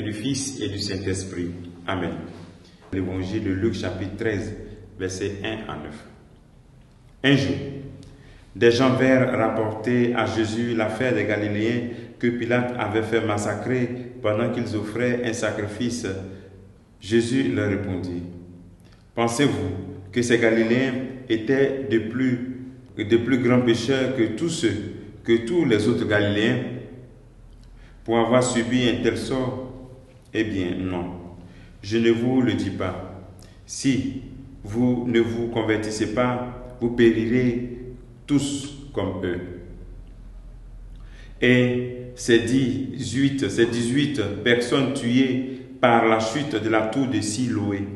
du Fils et du Saint-Esprit. Amen. L'évangile de Luc chapitre 13, versets 1 à 9. Un jour, des gens vinrent rapporter à Jésus l'affaire des Galiléens que Pilate avait fait massacrer pendant qu'ils offraient un sacrifice. Jésus leur répondit: Pensez-vous que ces Galiléens étaient de plus grands pécheurs que tous les autres Galiléens pour avoir subi un tel sort? Eh bien, non. Je ne vous le dis pas. Si vous ne vous convertissez pas, vous périrez tous comme eux. Et ces 18 personnes tuées par la chute de la tour de Siloé,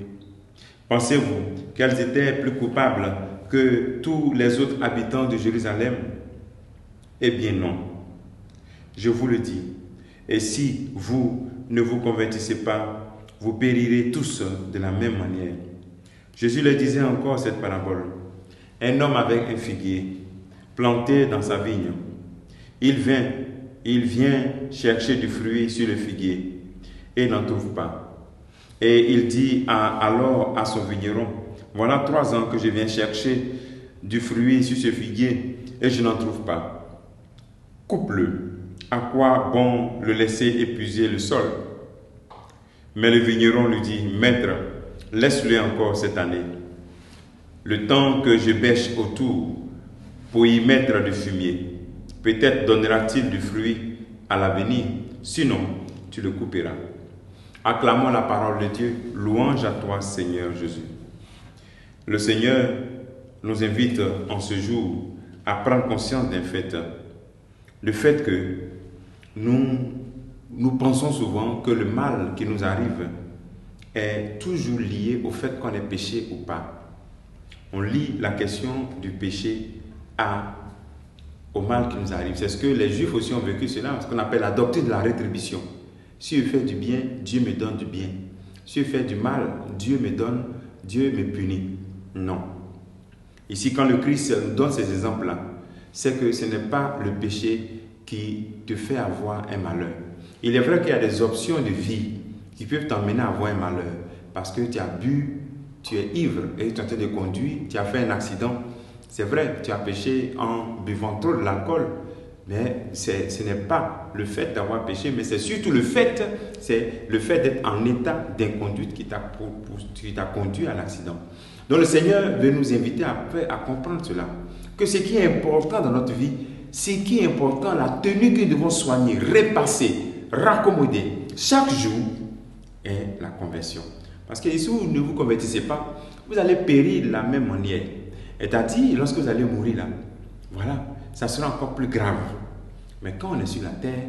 pensez-vous qu'elles étaient plus coupables que tous les autres habitants de Jérusalem? Eh bien non. Je vous le dis. Et si vous ne vous convertissez pas, vous périrez tous de la même manière. Jésus leur disait encore cette parabole. Un homme avait un figuier planté dans sa vigne. Il vient chercher du fruit sur le figuier et n'en trouve pas. Et il dit alors à son vigneron: Voilà 3 ans que je viens chercher du fruit sur ce figuier et je n'en trouve pas. Coupe-le. À quoi bon le laisser épuiser le sol? Mais le vigneron lui dit: Maître, laisse-le encore cette année, le temps que je bêche autour pour y mettre du fumier. Peut-être donnera-t-il du fruit à l'avenir, sinon tu le couperas. Acclamons la parole de Dieu. Louange à toi, Seigneur Jésus. Le Seigneur nous invite en ce jour à prendre conscience d'un fait. Le fait que nous pensons souvent que le mal qui nous arrive est toujours lié au fait qu'on ait péché ou pas. On lie la question du péché au mal qui nous arrive. C'est ce que les Juifs aussi ont vécu cela, ce qu'on appelle la doctrine de la rétribution. Si je fais du bien, Dieu me donne du bien. Si je fais du mal, Dieu me punit. Non. Ici, quand le Christ nous donne ces exemples-là, c'est que ce n'est pas le péché qui te fait avoir un malheur. Il est vrai qu'il y a des options de vie qui peuvent t'emmener à avoir un malheur parce que tu as bu, tu es ivre et tu es en train de conduire, tu as fait un accident. C'est vrai, tu as péché en buvant trop de l'alcool, mais ce n'est pas le fait d'avoir péché, mais c'est surtout le fait d'être en état d'inconduite qui t'a conduit à l'accident. Donc le Seigneur veut nous inviter à comprendre cela, que ce qui est important dans notre vie, ce qui est important, la tenue que nous devons soigner, repasser, raccommoder chaque jour est la conversion. Parce que si vous ne vous convertissez pas, vous allez périr de la même manière. C'est-à-dire, lorsque vous allez mourir là, voilà, ça sera encore plus grave. Mais quand on est sur la terre,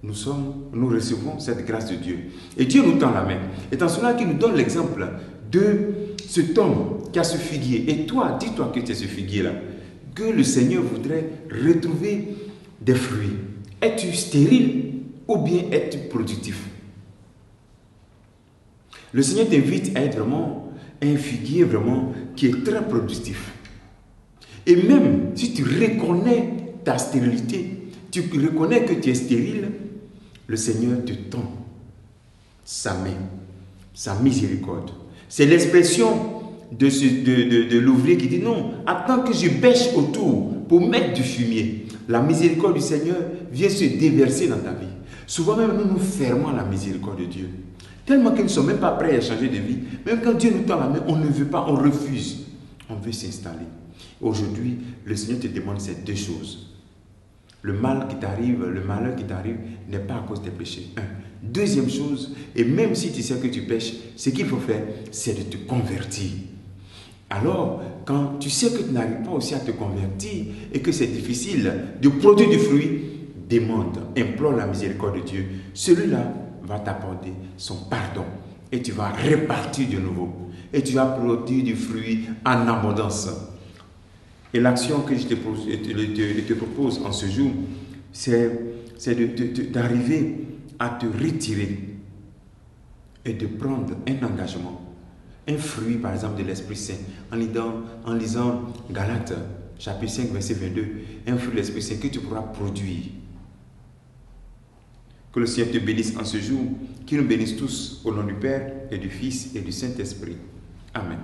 nous recevons cette grâce de Dieu. Et Dieu nous tend la main. Et dans cela qu'il nous donne l'exemple de cet homme qui a ce figuier. Et toi, dis-toi que tu es ce figuier-là. Que le Seigneur voudrait retrouver des fruits. Es-tu stérile ou bien es-tu productif? Le Seigneur t'invite à être vraiment un figuier vraiment qui est très productif. Et même si tu reconnais ta stérilité, tu reconnais que tu es stérile, le Seigneur te tend sa main, sa miséricorde. C'est l'expression de l'ouvrier qui dit non, attends que je bêche autour pour mettre du fumier. La miséricorde du Seigneur vient se déverser dans ta vie. Souvent même nous fermons à la miséricorde de Dieu. Tellement que nous ne sommes même pas prêts à changer de vie. Même quand Dieu nous tend la main, on ne veut pas, on refuse. On veut s'installer. Aujourd'hui, le Seigneur te demande ces 2 choses. Le mal qui t'arrive, le malheur qui t'arrive n'est pas à cause des péchés. 1. Deuxième chose, et même si tu sais que tu pêches, ce qu'il faut faire, c'est de te convertir. Alors, quand tu sais que tu n'arrives pas aussi à te convertir et que c'est difficile de produire du fruit, demande, implore la miséricorde de Dieu. Celui-là va t'apporter son pardon et tu vas repartir de nouveau. Et tu vas produire du fruit en abondance. Et l'action que je te propose en ce jour, c'est d'arriver à te retirer et de prendre un engagement. Un fruit, par exemple, de l'Esprit Saint, en lisant Galates, chapitre 5, verset 22, un fruit de l'Esprit Saint que tu pourras produire. Que le Seigneur te bénisse en ce jour, qu'il nous bénisse tous au nom du Père et du Fils et du Saint-Esprit. Amen.